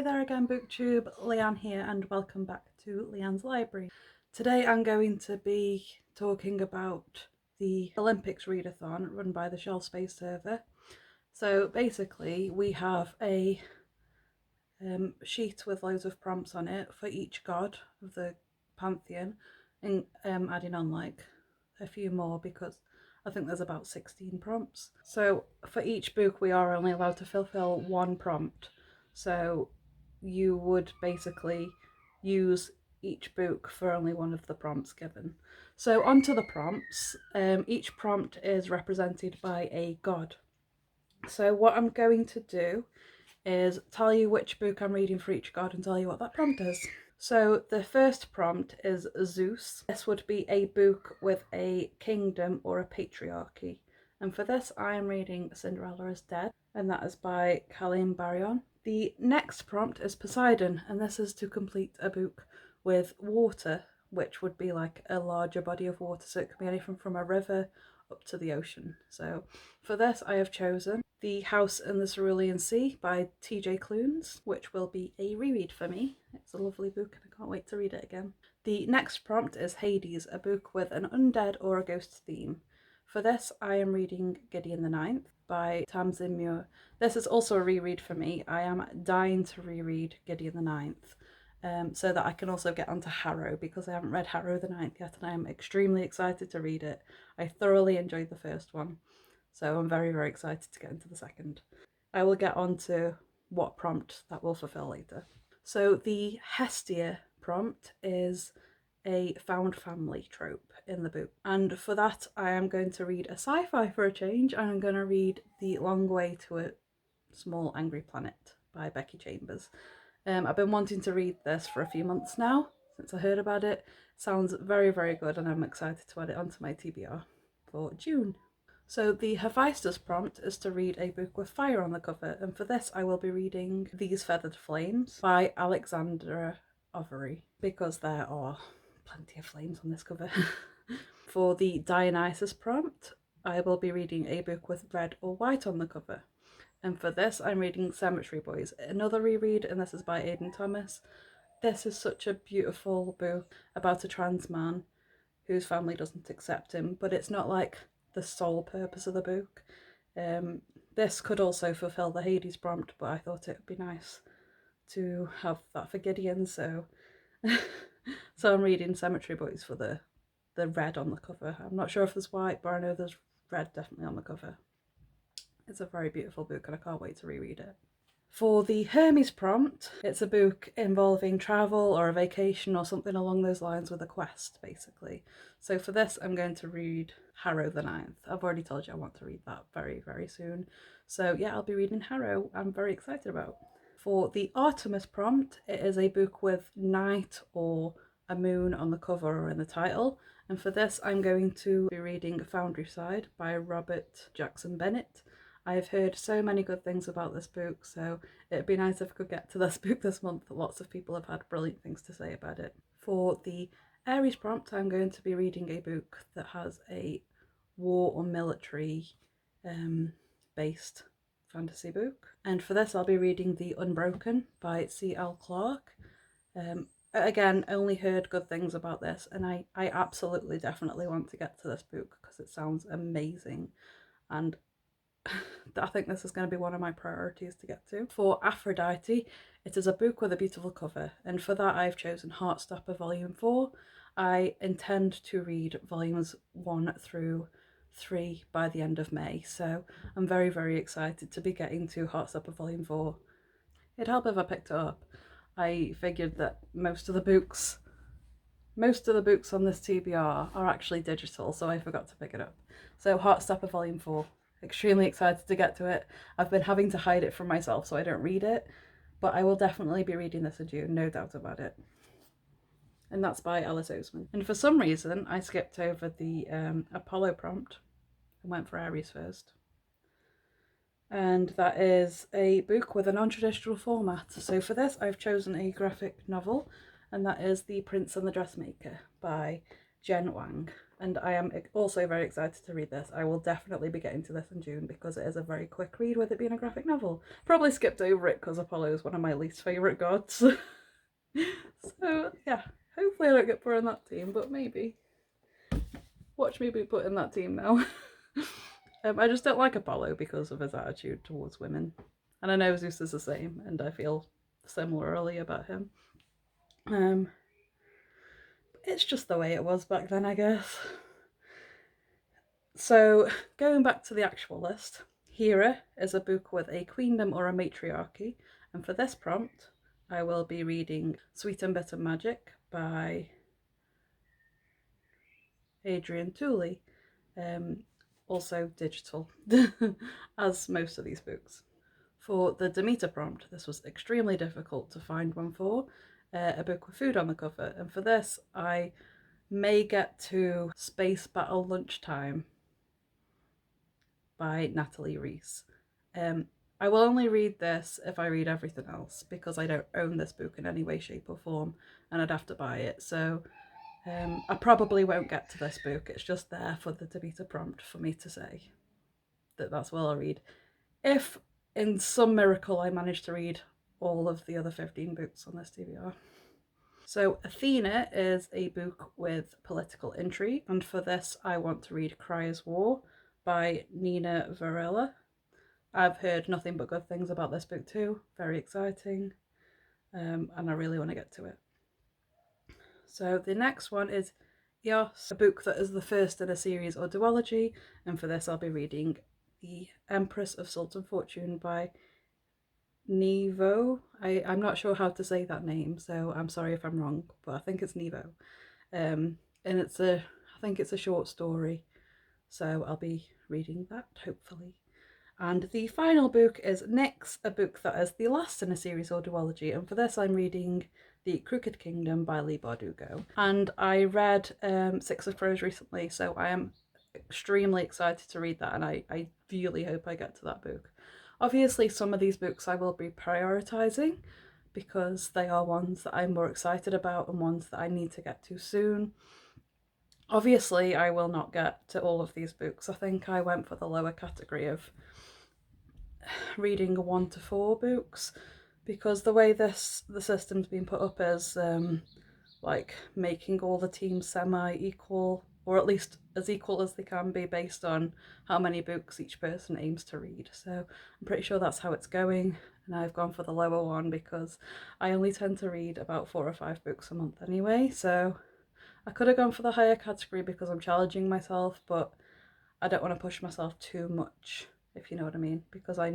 Hi there again, BookTube. Leanne here and welcome back to Leanne's Library. Today I'm going to be talking about the Olympics readathon run by the Shelf Space server. So basically we have a sheet with loads of prompts on it for each god of the pantheon, and adding on like a few more because I think there's about 16 prompts. So for each book we are only allowed to fulfill one prompt. So you would basically use each book for only one of the prompts given. So onto the prompts. Each prompt is represented by a god. So what I'm going to do is tell you which book I'm reading for each god and tell you what that prompt is. So the first prompt is Zeus. This would be a book with a kingdom or a patriarchy. And for this I am reading Cinderella is Dead, and that is by Colleen Baryon. The next prompt is Poseidon, and this is to complete a book with water, which would be like a larger body of water, so it could be anything from a river up to the ocean. So for this I have chosen The House in the Cerulean Sea by TJ Clunes, which will be a reread for me. It's a lovely book and I can't wait to read it again. The next prompt is Hades, a book with an undead or a ghost theme. For this I am reading Gideon the Ninth by Tamsin Muir. This is also a reread for me. I am dying to reread Gideon the Ninth. So that I can also get onto Harrow, because I haven't read Harrow the Ninth yet and I am extremely excited to read it. I thoroughly enjoyed the first one, so I'm very, very excited to get into the second. I will get on to what prompt that will fulfill later. So the Hestia prompt is a found family trope in the book, and for that I am going to read a sci-fi for a change, and I'm going to read The Long Way to a Small Angry Planet by Becky Chambers. I've been wanting to read this for a few months now, since I heard about it. It sounds very, very good and I'm excited to add it onto my TBR for June. So the Hephaestus prompt is to read a book with fire on the cover, and for this I will be reading These Feathered Flames by Alexandra Overy, because there are plenty of flames on this cover. For the Dionysus prompt, I will be reading a book with red or white on the cover. And for this I'm reading Cemetery Boys, another reread, and this is by Aidan Thomas. This is such a beautiful book about a trans man whose family doesn't accept him, but it's not like the sole purpose of the book. This could also fulfill the Hades prompt, but I thought it would be nice to have that for Gideon, so so I'm reading Cemetery Boys for the red on the cover. I'm not sure if there's white, but I know there's red definitely on the cover. It's a very beautiful book and I can't wait to reread it. For the Hermes prompt, it's a book involving travel or a vacation or something along those lines with a quest, basically. So for this, I'm going to read Harrow the Ninth. I've already told you I want to read that very, very soon. So yeah, I'll be reading Harrow. I'm very excited about. For the Artemis prompt, it is a book with night or a moon on the cover or in the title. And for this, I'm going to be reading Foundryside by Robert Jackson Bennett. I've heard so many good things about this book, so it'd be nice if I could get to this book this month. Lots of people have had brilliant things to say about it. For the Aries prompt, I'm going to be reading a book that has a war or military based fantasy book. And for this I'll be reading The Unbroken by C.L. Clarke. Again, only heard good things about this, and I absolutely definitely want to get to this book because it sounds amazing, and I think this is going to be one of my priorities to get to. For Aphrodite, it is a book with a beautiful cover, and for that I've chosen Heartstopper Volume 4. I intend to read volumes 1 through 3 by the end of May, so I'm very, very excited to be getting to Heartstopper Volume 4. It'd help if I picked it up. I figured that most of the books on this TBR are actually digital, so I forgot to pick it up. So Heartstopper Volume 4. Extremely excited to get to it. I've been having to hide it from myself so I don't read it, but I will definitely be reading this in June, no doubt about it. And that's by Alice Oseman. And for some reason I skipped over the Apollo prompt and went for Aries first. And that is a book with a non-traditional format. So for this I've chosen a graphic novel, and that is The Prince and the Dressmaker by Jen Wang. and I am also very excited to read this. I will definitely be getting to this in June because it is a very quick read with it being a graphic novel. Probably skipped over it because Apollo is one of my least favourite gods. So yeah, hopefully I don't get put in that team, but maybe. Watch me be put in that team now. I just don't like Apollo because of his attitude towards women. And I know Zeus is the same, and I feel similarly about him. It's just the way it was back then, I guess. So, going back to the actual list, Hera is a book with a queendom or a matriarchy, and for this prompt, I will be reading Sweet and Bitter Magic by Adrian Tooley, also digital, as most of these books. For the Demeter prompt, this was extremely difficult to find one for, a book with food on the cover, and for this I may get to Space Battle Lunchtime by Natalie Rees. I will only read this if I read everything else because I don't own this book in any way, shape or form and I'd have to buy it. So I probably won't get to this book. It's just there for the Demeter prompt for me to say that that's what I'll read. If in some miracle I manage to read all of the other 15 books on this TBR. So Athena is a book with political intrigue, and for this I want to read CRIER'S War by Nina Varela. I've heard nothing but good things about this book too, very exciting, and I really want to get to it. So the next one is Eos, a book that is the first in a series or duology, and for this I'll be reading The Empress of Sultan Fortune by Nevo. I'm not sure how to say that name, so I'm sorry if I'm wrong, but I think it's Nevo. And I think it's a short story, so I'll be reading that hopefully. And the final book is Nyx, a book that is the last in a series or duology, and for this I'm reading The Crooked Kingdom by Leigh Bardugo. And I read Six of Crows recently, so I am extremely excited to read that, and I really hope I get to that book. Obviously some of these books I will be prioritising because they are ones that I'm more excited about and ones that I need to get to soon. Obviously I will not get to all of these books. I think I went for the lower category of reading 1 to 4 books because the way the system's been put up is like making all the teams semi-equal, or at least as equal as they can be based on how many books each person aims to read. So I'm pretty sure that's how it's going, and I've gone for the lower one because I only tend to read about 4 or 5 books a month anyway. So I could have gone for the higher category because I'm challenging myself, but I don't want to push myself too much, if you know what I mean, because I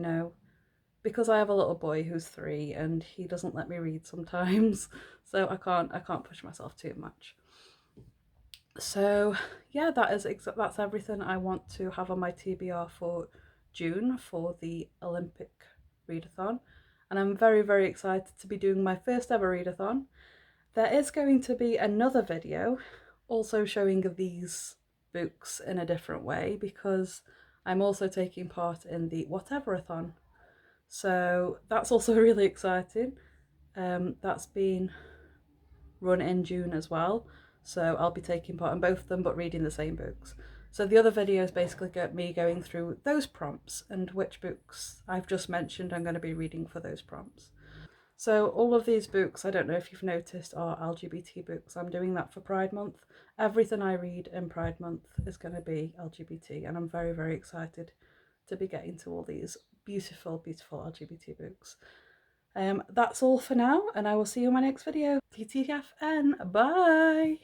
have a little boy who's 3 and he doesn't let me read sometimes, so I can't push myself too much. So yeah, that's everything I want to have on my TBR for June for the Olympic readathon, and I'm very, very excited to be doing my first ever readathon. There is going to be another video also showing these books in a different way because I'm also taking part in the Whateverathon. So that's also really exciting. That's been run in June as well. So I'll be taking part in both of them but reading the same books. So the other videos basically get me going through those prompts and which books I've just mentioned I'm going to be reading for those prompts. So all of these books, I don't know if you've noticed, are LGBT books. I'm doing that for Pride Month. Everything I read in Pride Month is going to be LGBT, and I'm very, very excited to be getting to all these beautiful, beautiful LGBT books. That's all for now, and I will see you in my next video. TTFN, bye!